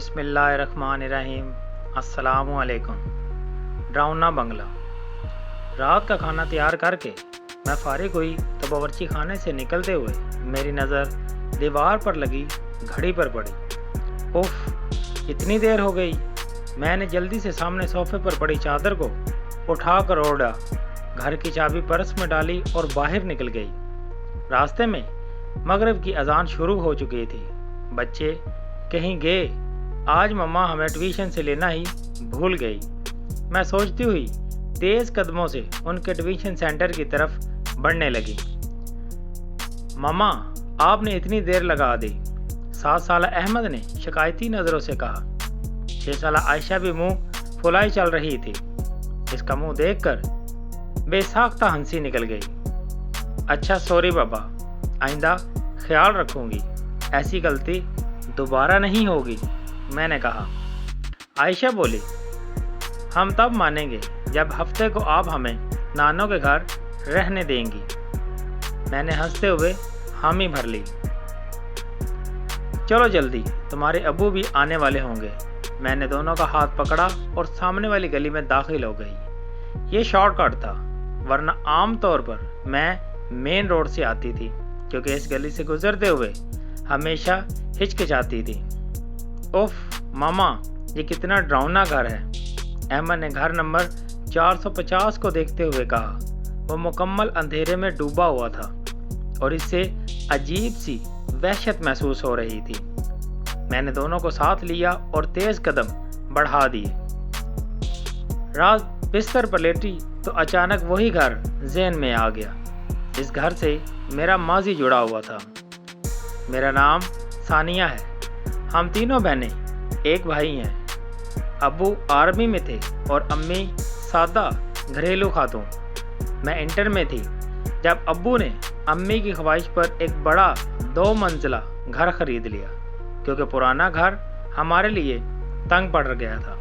بسم اللہ الرحمن الرحیم۔ السلام علیکم۔ ڈراؤنا بنگلہ۔ رات کا کھانا تیار کر کے میں فارغ ہوئی تو باورچی خانے سے نکلتے ہوئے میری نظر دیوار پر لگی گھڑی پر پڑی۔ اف، اتنی دیر ہو گئی۔ میں نے جلدی سے سامنے صوفے پر پڑی چادر کو اٹھا کر اوڑھا، گھر کی چابی پرس میں ڈالی اور باہر نکل گئی۔ راستے میں مغرب کی اذان شروع ہو چکی تھی۔ بچے کہیں گئے، آج مما ہمیں ٹیوشن سے لینا ہی بھول گئی۔ میں سوچتی ہوئی تیز قدموں سے ان کے ٹیوشن سینٹر کی طرف بڑھنے لگی۔ مما، آپ نے اتنی دیر لگا دی، 7 سالہ احمد نے شکایتی نظروں سے کہا۔ 6 سالہ عائشہ بھی منہ پھلائی چل رہی تھی۔ اس کا منہ دیکھ کر بے ساختہ ہنسی نکل گئی۔ اچھا سوری بابا، آئندہ خیال رکھوں گی، ایسی غلطی دوبارہ نہیں ہوگی، میں نے کہا۔ عائشہ بولی، ہم تب مانیں گے جب ہفتے کو آپ ہمیں نانوں کے گھر رہنے دیں گی۔ میں نے ہنستے ہوئے حامی بھر لی۔ چلو جلدی، تمہارے ابو بھی آنے والے ہوں گے۔ میں نے دونوں کا ہاتھ پکڑا اور سامنے والی گلی میں داخل ہو گئی۔ یہ شارٹ کٹ تھا، ورنہ عام طور پر میں مین روڈ سے آتی تھی، کیونکہ اس گلی سے گزرتے ہوئے ہمیشہ ہچکچاتی تھی۔ اوف ماما، یہ کتنا ڈراؤنا گھر ہے، احمد نے گھر نمبر 450 کو دیکھتے ہوئے کہا۔ وہ مکمل اندھیرے میں ڈوبا ہوا تھا اور اس سے عجیب سی وحشت محسوس ہو رہی تھی۔ میں نے دونوں کو ساتھ لیا اور تیز قدم بڑھا دیے۔ رات بستر پر لیٹی تو اچانک وہی گھر ذہن میں آ گیا۔ اس گھر سے میرا ماضی جڑا ہوا تھا۔ میرا نام ثانیہ ہے۔ ہم تینوں بہنیں ایک بھائی ہیں۔ ابو آرمی میں تھے اور امی سادہ گھریلو خاتون۔ میں انٹر میں تھی جب ابو نے امی کی خواہش پر ایک بڑا 2 منزلہ گھر خرید لیا، کیونکہ پرانا گھر ہمارے لیے تنگ پڑ گیا تھا۔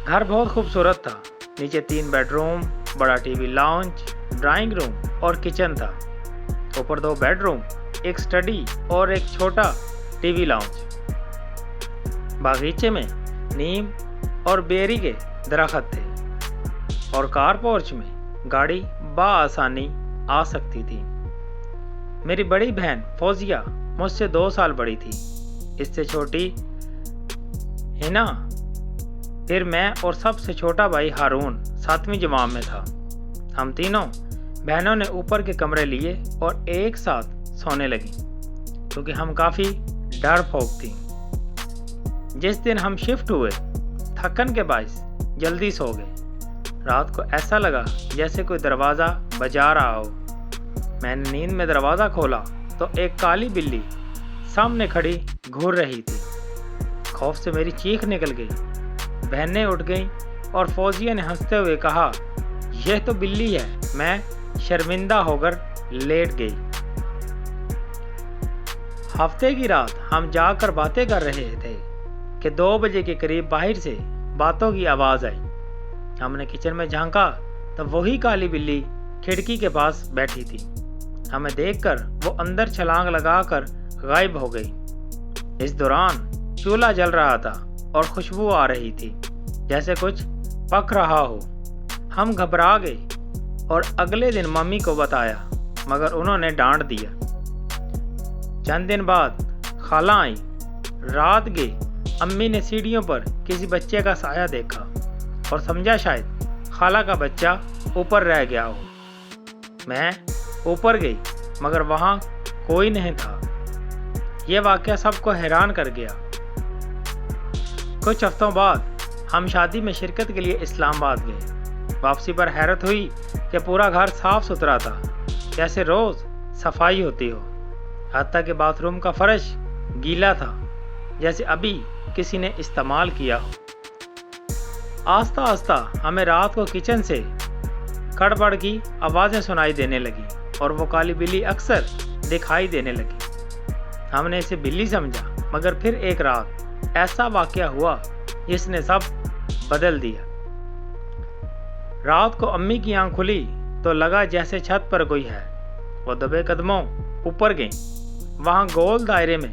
گھر بہت خوبصورت تھا۔ نیچے 3 بیڈ روم، بڑا T V lounge, drawing room اور کچن تھا۔ اوپر 2 بیڈ روم، ایک اسٹڈی اور ایک چھوٹا ٹی وی لاؤنج۔ باغیچے میں نیم اور بیری کے درخت تھے اور کار پورچ میں گاڑی بآسانی آ سکتی تھی۔ میری بڑی بہن فوزیہ مجھ سے 2 سال بڑی تھی، اس سے چھوٹی ہنا، پھر میں اور سب سے چھوٹا بھائی ہارون 7ویں جماعت میں تھا۔ ہم تینوں بہنوں نے اوپر کے کمرے لیے اور ایک ساتھ سونے لگی، کیونکہ ہم کافی ڈر پھونک تھیں۔ جس دن ہم شفٹ ہوئے، تھکن کے باعث جلدی سو گئے۔ رات کو ایسا لگا جیسے کوئی دروازہ بجا رہا ہو۔ میں نے نیند میں دروازہ کھولا تو ایک کالی بلی سامنے کھڑی گھور رہی تھی۔ خوف سے میری چیخ نکل گئی۔ بہنیں اٹھ گئیں اور فوزیہ نے ہنستے ہوئے کہا، یہ تو بلی ہے۔ میں شرمندہ ہو کر لیٹ گئی۔ ہفتے کی رات ہم جا کر باتیں کر رہے تھے کہ 2 بجے کے قریب باہر سے باتوں کی آواز آئی۔ ہم نے کچن میں جھانکا تو وہی کالی بلی کھڑکی کے پاس بیٹھی تھی۔ ہمیں دیکھ کر وہ اندر چھلانگ لگا کر غائب ہو گئی۔ اس دوران چولہا جل رہا تھا اور خوشبو آ رہی تھی جیسے کچھ پک رہا ہو۔ ہم گھبرا گئے اور اگلے دن ممی کو بتایا، مگر انہوں نے ڈانٹ دیا۔ چند دن بعد خالہ آئی۔ رات گئی، امی نے سیڑھیوں پر کسی بچے کا سایہ دیکھا اور سمجھا شاید خالہ کا بچہ اوپر رہ گیا ہو۔ میں اوپر گئی مگر وہاں کوئی نہیں تھا۔ یہ واقعہ سب کو حیران کر گیا۔ کچھ ہفتوں بعد ہم شادی میں شرکت کے لیے اسلام آباد گئے۔ واپسی پر حیرت ہوئی کہ پورا گھر صاف ستھرا تھا، جیسے روز صفائی ہوتی ہو، حتیٰ کہ باتھ روم کا فرش گیلا تھا جیسے ابھی کسی نے استعمال کیا ہو۔ آہستہ آہستہ ہمیں رات کو کچن سے کڑبڑ کی آوازیں سنائی دینے لگی اور وہ کالی بلی اکثر دکھائی دینے لگی۔ ہم نے اسے بلی سمجھا، مگر پھر ایک رات ایسا واقعہ ہوا جس نے سب بدل دیا۔ رات کو امی کی آنکھ کھلی تو لگا جیسے چھت پر کوئی ہے۔ وہ دبے قدموں اوپر گئیں۔ وہاں گول دائرے میں